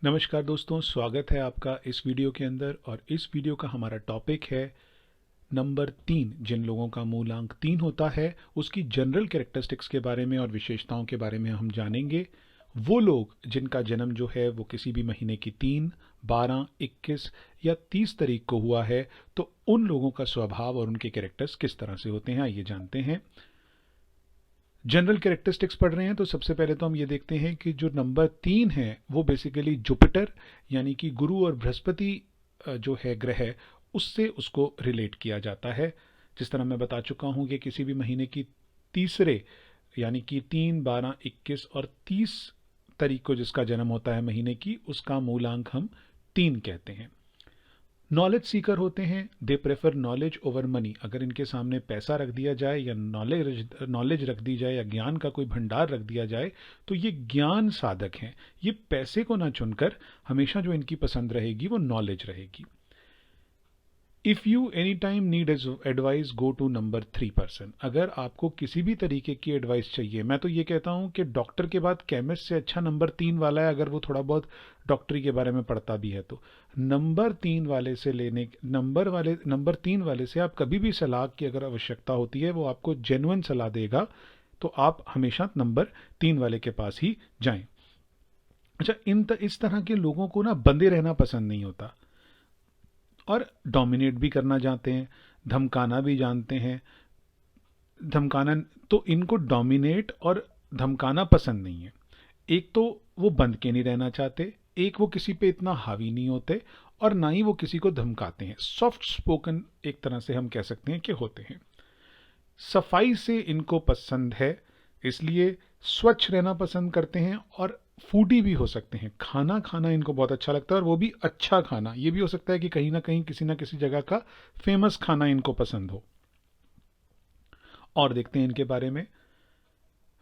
नमस्कार दोस्तों, स्वागत है आपका इस वीडियो के अंदर। और इस वीडियो का हमारा टॉपिक है नंबर 3। जिन लोगों का मूलांक 3 होता है उसकी जनरल कैरेक्टरिस्टिक्स के बारे में और विशेषताओं के बारे में हम जानेंगे। वो लोग जिनका जन्म जो है वो किसी भी महीने की 3, 12, 21 या 30 तारीख को हुआ है, तो उन लोगों का स्वभाव और उनके कैरेक्टर्स किस तरह से होते हैं, आइए जानते हैं। जनरल कैरेक्टरिस्टिक्स पढ़ रहे हैं तो सबसे पहले तो हम ये देखते हैं कि जो नंबर 3 है वो बेसिकली जुपिटर यानी कि गुरु और बृहस्पति जो है ग्रह, उससे उसको रिलेट किया जाता है। जिस तरह मैं बता चुका हूँ कि किसी भी महीने की तीसरे यानी कि 3, 12, 21 और 30 तारीख को जिसका जन्म होता है महीने की, उसका मूलांक हम 3 कहते हैं। नॉलेज सीकर होते हैं, they prefer knowledge over money. अगर इनके सामने पैसा रख दिया जाए या नॉलेज रख दी जाए या ज्ञान का कोई भंडार रख दिया जाए तो ये ज्ञान साधक हैं। ये पैसे को ना चुनकर हमेशा जो इनकी पसंद रहेगी वो नॉलेज रहेगी। If you any time need advice go to number 3 person. अगर आपको किसी भी तरीके की एडवाइस चाहिए, मैं तो ये कहता हूँ कि डॉक्टर के बाद केमिस्ट से अच्छा नंबर 3 वाला है, अगर वो थोड़ा बहुत डॉक्टरी के बारे में पढ़ता भी है तो। नंबर 3 वाले से नंबर 3 वाले से आप कभी भी सलाह की अगर आवश्यकता होती है, वो आपको जेन्युइन सलाह देगा, तो आप हमेशा नंबर 3 वाले के पास ही जाएं। अच्छा, इस तरह के लोगों को ना बंधे रहना पसंद नहीं होता और डोमिनेट भी करना जानते हैं, धमकाना भी जानते हैं। धमकाना, तो इनको डोमिनेट और धमकाना पसंद नहीं है। एक तो वो बंध के नहीं रहना चाहते, एक वो किसी पे इतना हावी नहीं होते और ना ही वो किसी को धमकाते हैं। सॉफ्ट स्पोकन एक तरह से हम कह सकते हैं कि होते हैं। सफाई से इनको पसंद है, इसलिए स्वच्छ रहना पसंद करते हैं और फूडी भी हो सकते हैं। खाना खाना इनको बहुत अच्छा लगता है और वो भी अच्छा खाना। ये भी हो सकता है कि कहीं ना किसी जगह का फेमस खाना इनको पसंद हो। और देखते हैं इनके बारे में,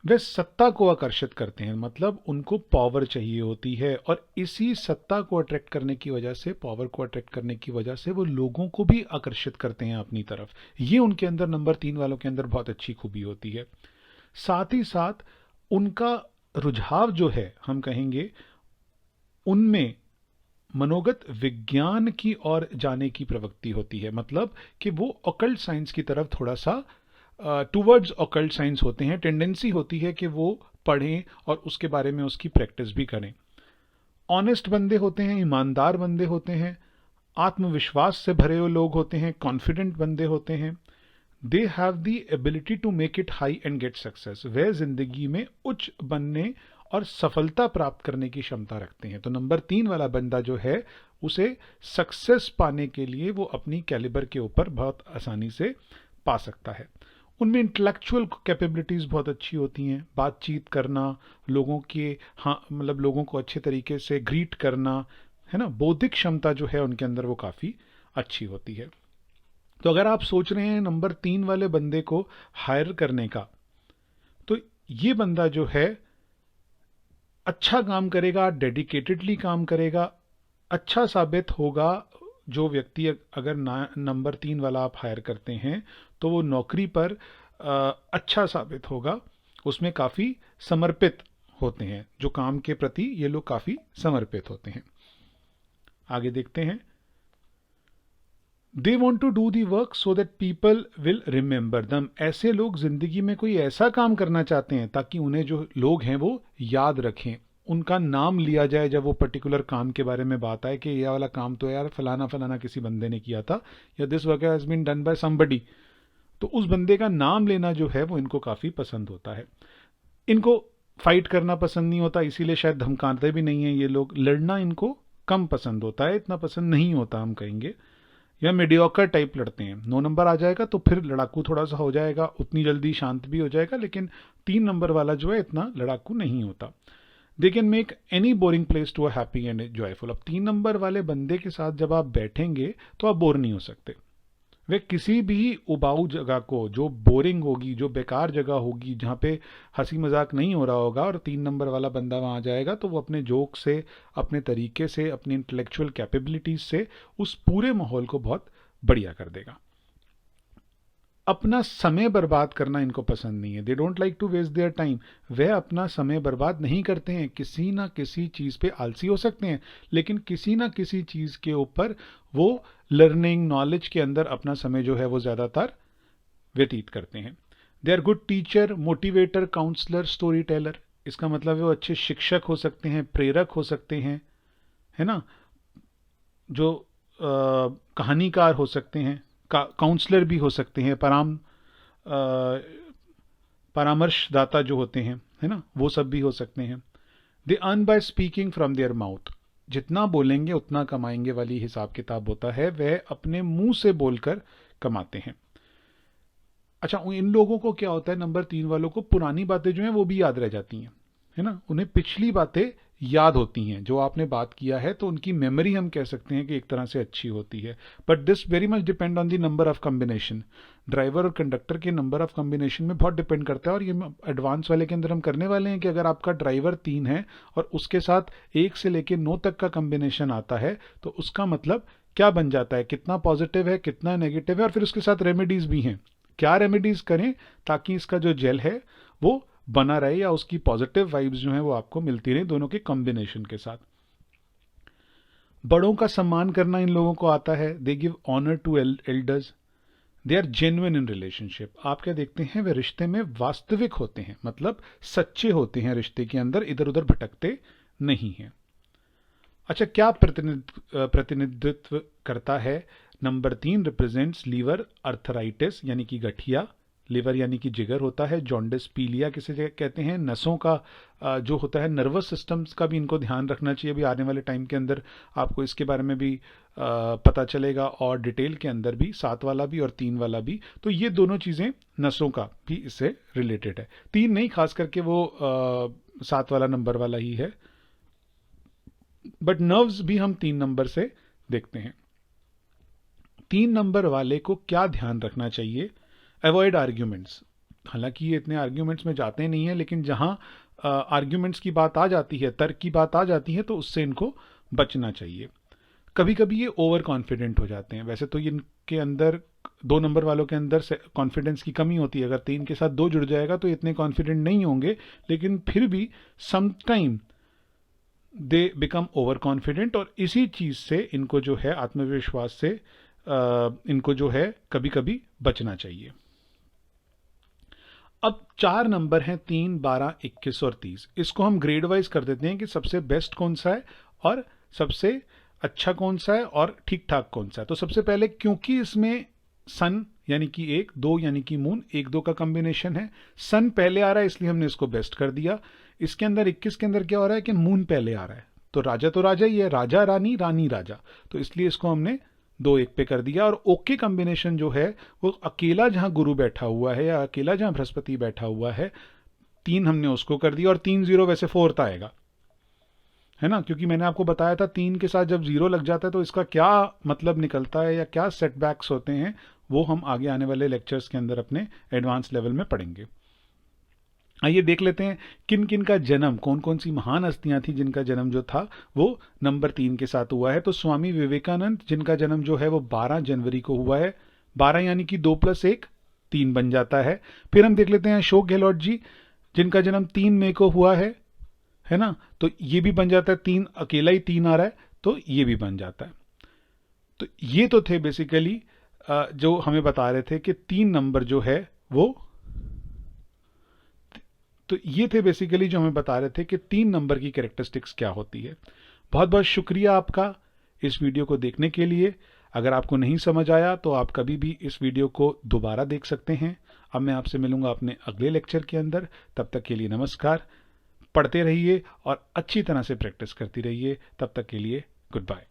वे सत्ता को आकर्षित करते हैं, मतलब उनको पावर चाहिए होती है और इसी सत्ता को अट्रैक्ट करने की वजह से, पावर को अट्रैक्ट करने की वजह से वो लोगों को भी आकर्षित करते हैं अपनी तरफ। ये उनके अंदर नंबर 3 वालों के अंदर बहुत अच्छी खूबी होती है। साथ ही साथ उनका रुझाव जो है, हम कहेंगे उनमें मनोगत विज्ञान की ओर जाने की प्रवृत्ति होती है। मतलब कि वो ऑकल्ट साइंस की तरफ थोड़ा सा टूवर्ड्स ऑकल्ट साइंस होते हैं। टेंडेंसी होती है कि वो पढ़ें और उसके बारे में उसकी प्रैक्टिस भी करें। ऑनेस्ट बंदे होते हैं, ईमानदार बंदे होते हैं, आत्मविश्वास से भरे हुए लोग होते हैं, कॉन्फिडेंट बंदे होते हैं। They have the ability to make it high and get success. वे जिंदगी में उच्च बनने और सफलता प्राप्त करने की क्षमता रखते हैं। तो नंबर 3 वाला बंदा जो है उसे सक्सेस पाने के लिए वो अपनी कैलिबर के ऊपर बहुत आसानी से पा सकता है। उनमें इंटेलेक्चुअल कैपेबिलिटीज़ बहुत अच्छी होती हैं, बातचीत करना, लोगों के, हाँ मतलब लोगों को अच्छे तरीके से ग्रीट करना, है ना। बौद्धिक क्षमता जो है उनके अंदर वो काफ़ी अच्छी होती है। तो अगर आप सोच रहे हैं नंबर 3 वाले बंदे को हायर करने का, तो ये बंदा जो है अच्छा काम करेगा, डेडिकेटेडली काम करेगा, अच्छा साबित होगा। जो व्यक्ति अगर नंबर 3 वाला आप हायर करते हैं तो वो नौकरी पर अच्छा साबित होगा, उसमें काफ़ी समर्पित होते हैं। जो काम के प्रति ये लोग काफ़ी समर्पित होते हैं। आगे देखते हैं, they want to do the work so that people will remember them. ऐसे लोग जिंदगी में कोई ऐसा काम करना चाहते हैं ताकि उन्हें जो लोग हैं वो याद रखें, उनका नाम लिया जाए जब वो पर्टिकुलर काम के बारे में बात आए कि यह वाला काम तो यार फलाना फलाना किसी बंदे ने किया था, या this work has been done by somebody. तो उस बंदे का नाम लेना जो है वो इनको काफ़ी पसंद होता है। इनको फाइट करना पसंद नहीं होता, इसीलिए शायद धमकाते भी नहीं है ये लोग। लड़ना इनको कम पसंद होता है, इतना पसंद नहीं होता हम कहेंगे, या मीडियोकर टाइप लड़ते हैं। 9 नंबर आ जाएगा तो फिर लड़ाकू थोड़ा सा हो जाएगा, उतनी जल्दी शांत भी हो जाएगा, लेकिन 3 नंबर वाला जो है इतना लड़ाकू नहीं होता। They can make any boring place to a happy and joyful. अब 3 नंबर वाले बंदे के साथ जब आप बैठेंगे तो आप बोर नहीं हो सकते। वे किसी भी उबाऊ जगह को, जो बोरिंग होगी, जो बेकार जगह होगी, जहाँ पे हंसी मजाक नहीं हो रहा होगा, और 3 नंबर वाला बंदा वहाँ आ जाएगा तो वो अपने जोक से, अपने तरीके से, अपनी इंटेलेक्चुअल कैपेबिलिटीज से उस पूरे माहौल को बहुत बढ़िया कर देगा। अपना समय बर्बाद करना इनको पसंद नहीं है। They don't like to waste their time. वह अपना समय बर्बाद नहीं करते हैं। किसी ना किसी चीज़ पे आलसी हो सकते हैं, लेकिन किसी ना किसी चीज़ के ऊपर वो लर्निंग नॉलेज के अंदर अपना समय जो है वो ज़्यादातर व्यतीत करते हैं। They are good teacher, motivator, counsellor, story teller. इसका मतलब है वो अच्छे शिक्षक हो सकते हैं, प्रेरक हो सकते हैं, है ना, जो कहानीकार हो सकते हैं, काउंसलर भी हो सकते हैं, परामर्शदाता जो होते हैं, है ना, वो सब भी हो सकते हैं। They earn by speaking from their mouth. जितना बोलेंगे उतना कमाएंगे वाली हिसाब किताब होता है। वह अपने मुंह से बोलकर कमाते हैं। अच्छा, इन लोगों को क्या होता है, नंबर 3 वालों को पुरानी बातें जो हैं वो भी याद रह जाती हैं, है ना, उन्हें पिछली बातें याद होती हैं। जो आपने बात किया है तो उनकी मेमोरी हम कह सकते हैं कि एक तरह से अच्छी होती है। But this very much depend on the number of combination. Driver और कंडक्टर के नंबर ऑफ कॉम्बिनेशन में बहुत डिपेंड करता है। और ये एडवांस वाले के अंदर हम करने वाले हैं कि अगर आपका ड्राइवर 3 है और उसके साथ 1 से लेकर 9 तक का कॉम्बिनेशन आता है तो उसका मतलब क्या बन जाता है, कितना पॉजिटिव है, कितना नेगेटिव है, और फिर उसके साथ रेमेडीज भी हैं। क्या रेमेडीज करें ताकि इसका जो जेल है वो बना रहे या उसकी पॉजिटिव वाइब्स जो हैं वो आपको मिलती रहे दोनों के कॉम्बिनेशन के साथ। बड़ों का सम्मान करना इन लोगों को आता है। They give honour to elders. They are genuine in relationship. आप क्या देखते हैं, वे रिश्ते में वास्तविक होते हैं, मतलब सच्चे होते हैं रिश्ते के अंदर, इधर उधर भटकते नहीं हैं। अच्छा, क्या प्रतिनिधित्व करता है? नंबर 3 रिप्रेजेंट्स लीवर अर्थराइटिस यानी कि गठिया। लिवर यानी कि जिगर होता है। जॉन्डिस पीलिया किसे कहते हैं, नसों का जो होता है, नर्वस सिस्टम्स का भी इनको ध्यान रखना चाहिए। अभी आने वाले टाइम के अंदर आपको इसके बारे में भी पता चलेगा, और डिटेल के अंदर भी, 7 वाला भी और 3 वाला भी। तो ये दोनों चीज़ें नसों का भी इससे रिलेटेड है। 3 नहीं, खास करके वो 7 वाला नंबर वाला ही है, बट नर्व्स भी हम 3 नंबर से देखते हैं। 3 नंबर वाले को क्या ध्यान रखना चाहिए? Avoid arguments. हालांकि ये इतने आर्ग्यूमेंट्स में जाते नहीं हैं, लेकिन जहां आर्ग्यूमेंट्स की बात आ जाती है, तर्क की बात आ जाती है, तो उससे इनको बचना चाहिए। कभी कभी ये ओवर कॉन्फिडेंट हो जाते हैं। वैसे तो इनके अंदर 2 नंबर वालों के अंदर कॉन्फिडेंस की कमी होती है। अगर 3 के साथ 2 जुड़ जाएगा तो इतने कॉन्फिडेंट नहीं होंगे, लेकिन फिर भी sometime they become over confident, और इसी चीज से इनको जो है, आत्मविश्वास से इनको जो है कभी कभी बचना चाहिए। अब 4 नंबर हैं, 3, 12, 21 और 30। इसको हम ग्रेड वाइज कर देते हैं कि सबसे बेस्ट कौन सा है और सबसे अच्छा कौन सा है और ठीक ठाक कौन सा है। तो सबसे पहले, क्योंकि इसमें सन यानी कि 1, 2 यानी कि मून, 1, 2 का कॉम्बिनेशन है, सन पहले आ रहा है इसलिए हमने इसको बेस्ट कर दिया। इसके अंदर 21 के अंदर क्या हो रहा है कि मून पहले आ रहा है, तो राजा ही है, राजा रानी, रानी राजा, तो इसलिए इसको हमने 2-1 पे कर दिया। और ओके कॉम्बिनेशन जो है वो अकेला जहां गुरु बैठा हुआ है या अकेला जहां बृहस्पति बैठा हुआ है, 3 हमने उसको कर दिया। और 3 0 वैसे 4th आएगा, है ना, क्योंकि मैंने आपको बताया था 3 के साथ जब 0 लग जाता है तो इसका क्या मतलब निकलता है या क्या सेटबैक्स होते हैं, वो हम आगे आने वाले लेक्चर्स के अंदर अपने एडवांस लेवल में पढ़ेंगे। आइए देख लेते हैं किन किन का जन्म, कौन कौन सी महान हस्तियां थी जिनका जन्म जो था वो नंबर 3 के साथ हुआ है। तो स्वामी विवेकानंद, जिनका जन्म जो है वो 12 जनवरी को हुआ है। 12 यानी कि 2 + 1 3 बन जाता है। फिर हम देख लेते हैं अशोक गहलोत जी, जिनका जन्म 3 मई को हुआ है ना, तो ये भी बन जाता है। 3 अकेला ही 3 आ रहा है तो ये भी बन जाता है। तो ये तो थे बेसिकली जो हमें बता रहे थे कि 3 नंबर जो है वो, तो ये थे बेसिकली जो हमें बता रहे थे कि 3 नंबर की कैरेक्टरिस्टिक्स क्या होती है। बहुत बहुत शुक्रिया आपका इस वीडियो को देखने के लिए। अगर आपको नहीं समझ आया तो आप कभी भी इस वीडियो को दोबारा देख सकते हैं। अब मैं आपसे मिलूंगा अपने अगले लेक्चर के अंदर। तब तक के लिए नमस्कार। पढ़ते रहिए और अच्छी तरह से प्रैक्टिस करती रहिए। तब तक के लिए गुड बाय।